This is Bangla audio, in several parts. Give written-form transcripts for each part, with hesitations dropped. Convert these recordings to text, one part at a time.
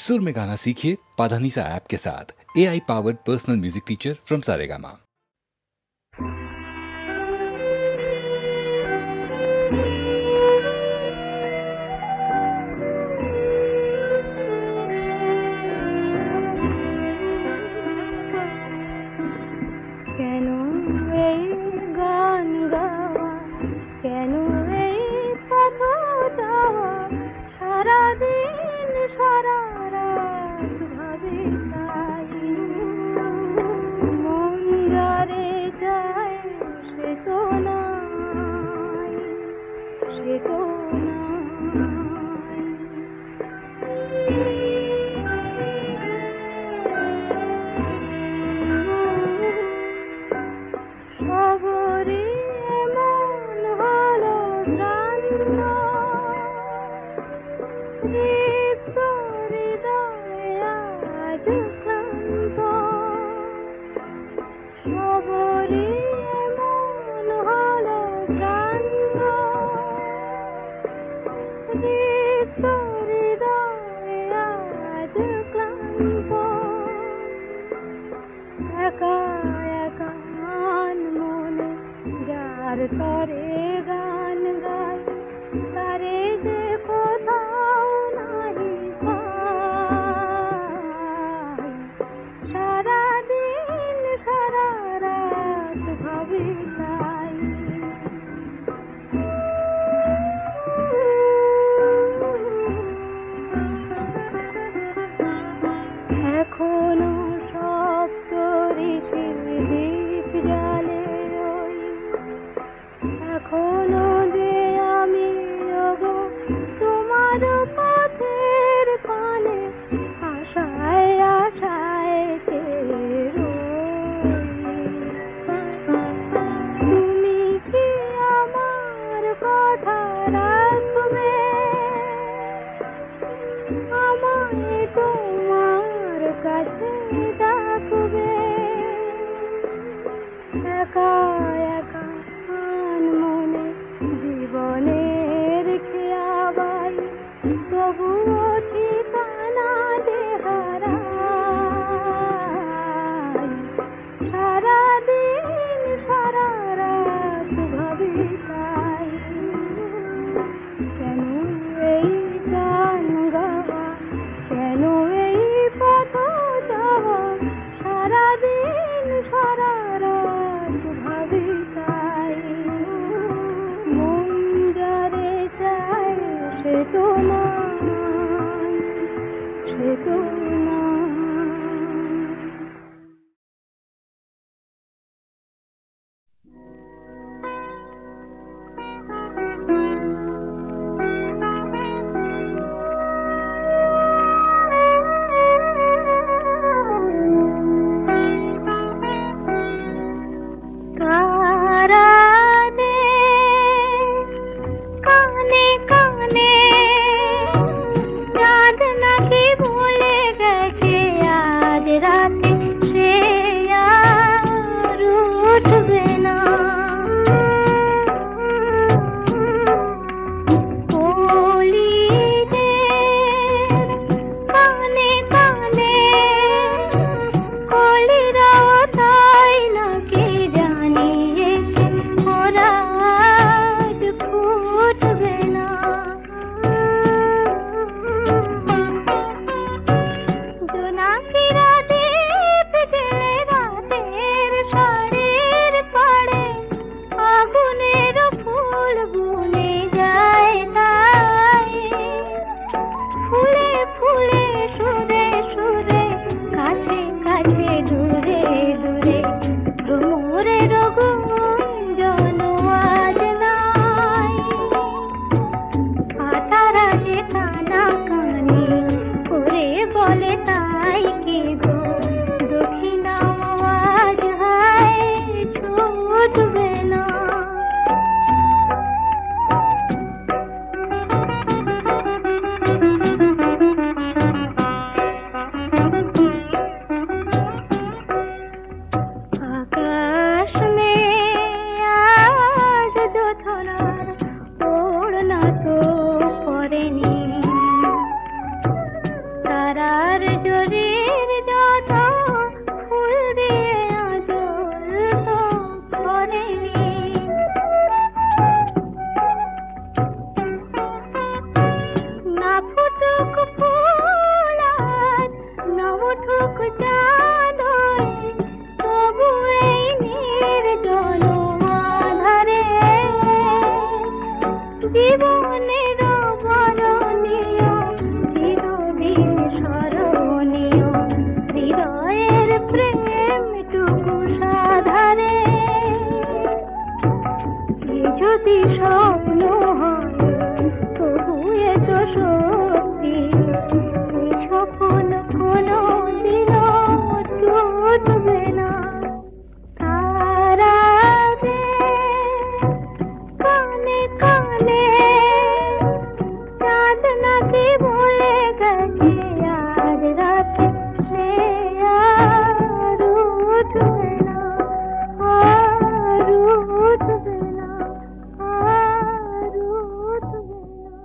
सुर में गाना सीखिए पाधानीसा ऐप के साथ। AI powered personal music teacher from Saregama. তারার জরির যত ফুল দিয়ে আঁচল তো করেনি। না ফুটুক ফুল আর না উঠুক চাঁদ, তবু এই নির্জন আঁধারে জীবনের বরণীয় চিরদিন স্মরণীয় হৃদয়ের প্রেমটুকু সাধারে। এ যদি স্বপ্ন হয় তবু এ তো সত্যি, এই স্বপ্ন কোনো দিনও টুটবে না। তারাদের কানে কানে চাঁদ নাকি বলে গেছে আজ রাতে সে আর উঠবে না, আর উঠবে না, আর উঠবে না।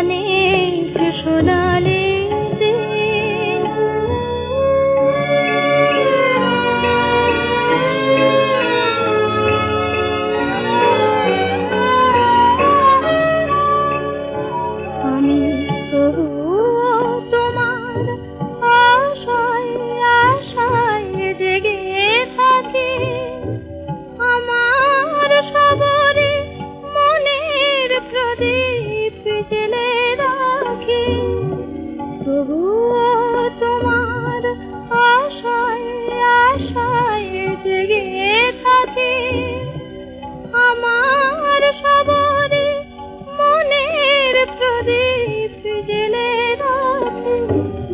অনেক সোনালি আমি তবু তোমার আশায় আশায় জেগে থাকি আমার সবরে মনের প্রদীপ জ্বেলে রাখি তবু তোমার আশায় আশায় জেগে থাকি আমার সবরে মনের প্রদীপ জ্বেলে রাখি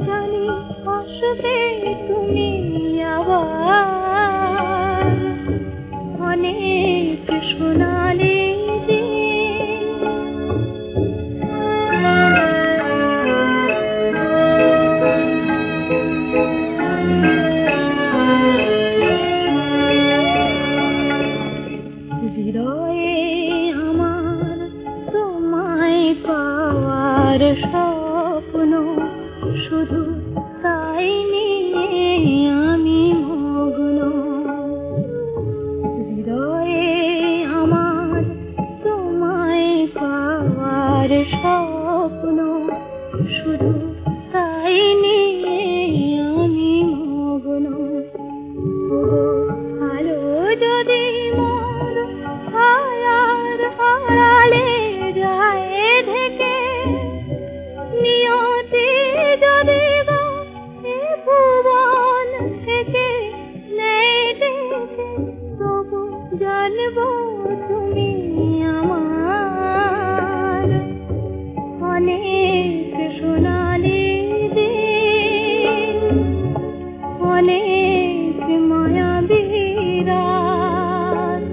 জানি আসবে তুমি আবার অনেক সোনালি হৃদয়ে আমার তোমায় পাওয়ার স্বপ্ন শুধু তাই নিয়ে আমি মগ্ন হৃদয়ে আমার তোমায় পাওয়ার স্বপ্ন শুধু তাই নিয়ে আমি মগ্ন আলো যদি মোর ছায়ার আড়ালে যায় ঢেকে নিয়তি যদি গো এ ভুবন থেকে নেই ডেকে তবু জানবো তুমি আমার অনেক সোনালি দিন অনেক মায়াবী রাত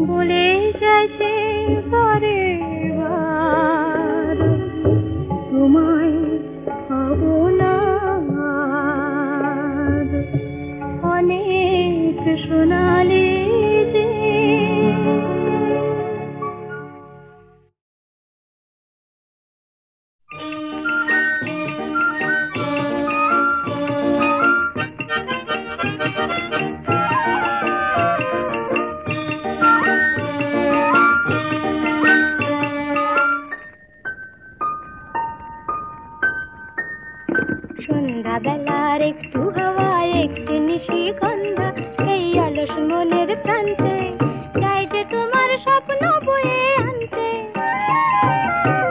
বলে যাইতে পারে বার তোমায় পাবো না আর অনেক সোনালি দিন সন্ধ্যাবেলার একটু হাওয়া একটু নিশিগন্ধা এই অলস মনের প্রান্তে যাই যে তোমার স্বপ্ন বয়ে আনতে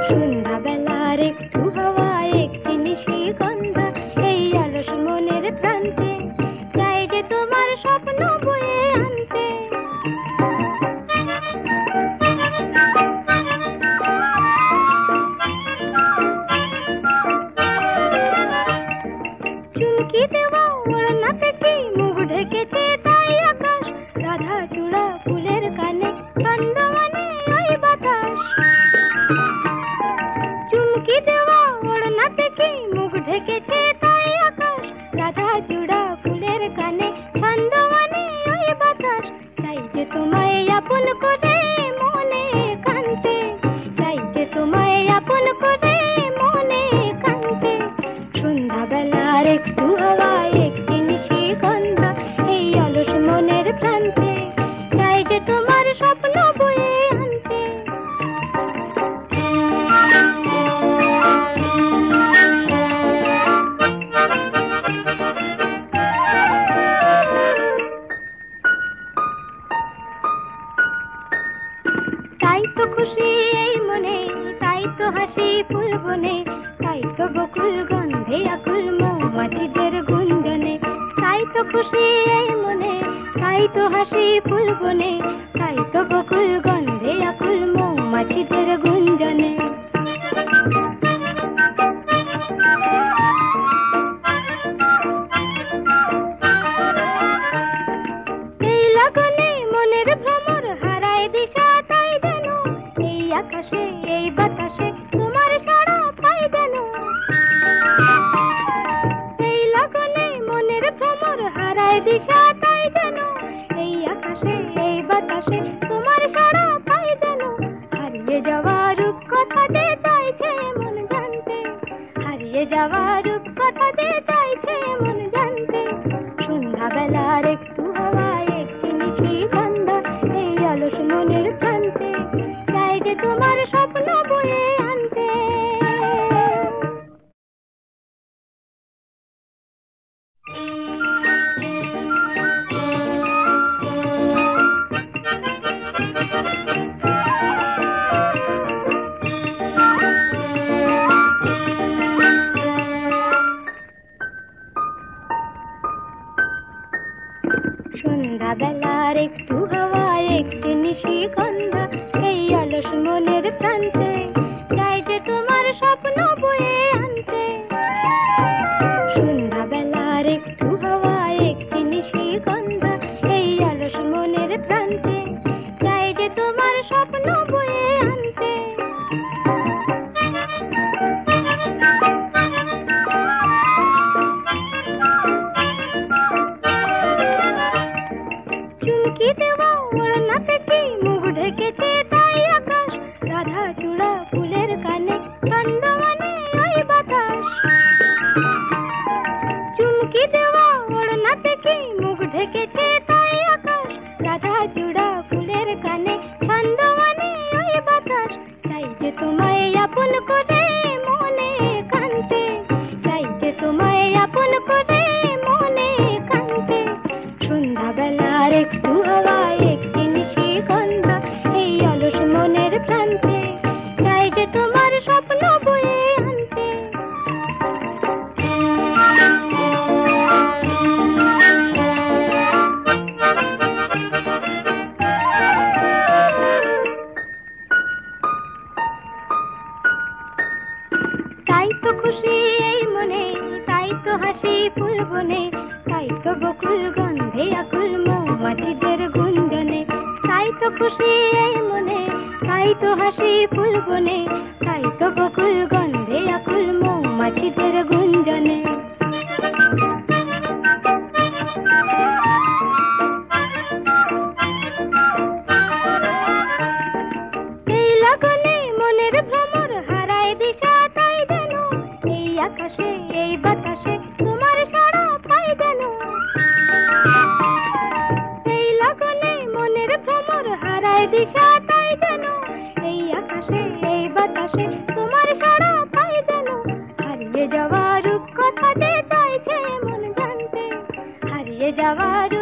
সন্ধ্যাবেলার একটু হাওয়া একটু নিশিগন্ধা এই অলস মনের প্রান্তে যাই যে তোমার স্বপ্ন বয়ে আনতে চুমকি দেওয়া ওড়না থেকে মুখ ঢেকেছে তাই আকাশ রাধা চূড়া ফুলের কানে ছন্দমানে ওই বাতাস চুমকি দেওয়া ওড়না থেকে মুখ ঢেকেছে তাই আকাশ রাধা চূড়া ফুলের কানে ছন্দমানে ওই বাতাস চাই যে তোমায় আপন করে মনে কান্তে চাই যে তোমায় আপন করে মনে কান্তে সন্ধ্যাবেলার একটু হাওয়া একটি নিশিগন্ধা এই অলস মনের প্রান্তে চাই যে তোমার স্বপ্ন বয়ে আনতে তাই তো খুশি এই মনে তাই তো হাসি ফুল বনে তাই তো বকুল গন্ধে আকুল মৌমাছিদের গুঞ্জনে তাই তো খুশি এই মনে তাই তো হাসি ফুল বনে তাই তো বকুল গন্ধে আকুল মৌমাছিদের গুঞ্জনে এই লগনে মনের ভ্রমর হারায় দিশা তাই যেন এই আকাশে এই বাতাসে তোমার সাড়া পাই যেন এই লগনে মনের ভ্রমর হারায় দিশা তাই যেন এই আকাশে এই বাতাসে তোমার সাড়া পাই যেন হারিয়ে যাওয়া রূপ কথা যে চাইছে যাওয়ার কথা যে চাইছে মন জানতে। সন্ধ্যাবেলার একটু হাওয়ায় একটি মিষ্টি গন্ধ এই অলস মনের প্রান্তে চাই যে তোমার স্বপ্ন বয়ে আনতে। সন্ধ্যাবেলার একটু হাওয়ায় একটি নিশিগন্ধা এই অলস মনের প্রান্তে চাই যে তোমার স্বপ্ন বয়ে আনতে। সন্ধ্যাবেলার একটু হাওয়ায় একটি নিশিগন্ধা এই অলস মনের প্রান্তে চাই যে তোমার স্বপ্ন বয়ে আনতে। চুমকি দেওয়া ওড়না থেকে মুখ ঢেকেছে তাই আকাশ, রাধা চূড়া ফুলের কানে ছন্দমানে ওই বাতাস। চুমকি দেওয়া ওড়না থেকে মুখ ঢেকেছে তাই আকাশ, রাধা চূড়া ফুলের কানে ছন্দমানে ওই বাতাস। চাই যে তোমায় আপন করে মনে কানতে, চাই যে তোমায় আপন করে মনে কানতে। সন্ধ্যাবেলার একটু হাওয়ায় একটি নিশিগন্ধা এই অলস মনের প্রান্তে চাই যে তোমার স্বপ্ন বয়ে আনতে। তাই তো খুশি এই মনে, তাই তো হাসি ফুল বনে, তাই তো বকুল গন্ধে আকুল মৌমাছিদের গুঞ্জনে। তাই তো খুশি এই মনে, তাই তো হাসি ফুল বনে, তাই তো বকুল গন্ধে আকুল মৌমাছিদের গুঞ্জনে। এই লগনে মনের ভ্রমর হারায় দিশা তাই যেন এই আকাশে এই বাতাসে তোমার সাড়া পাই যেন। এই লগনে মনের ভ্রমর হারায় দিশা তাই যেন এই আকাশে এই বাতাসে তোমার সাড়া পাই যেন। হারিয়ে যাওয়ার কথা যে চাইছে মন জানতে, হারিয়ে যাওয়ার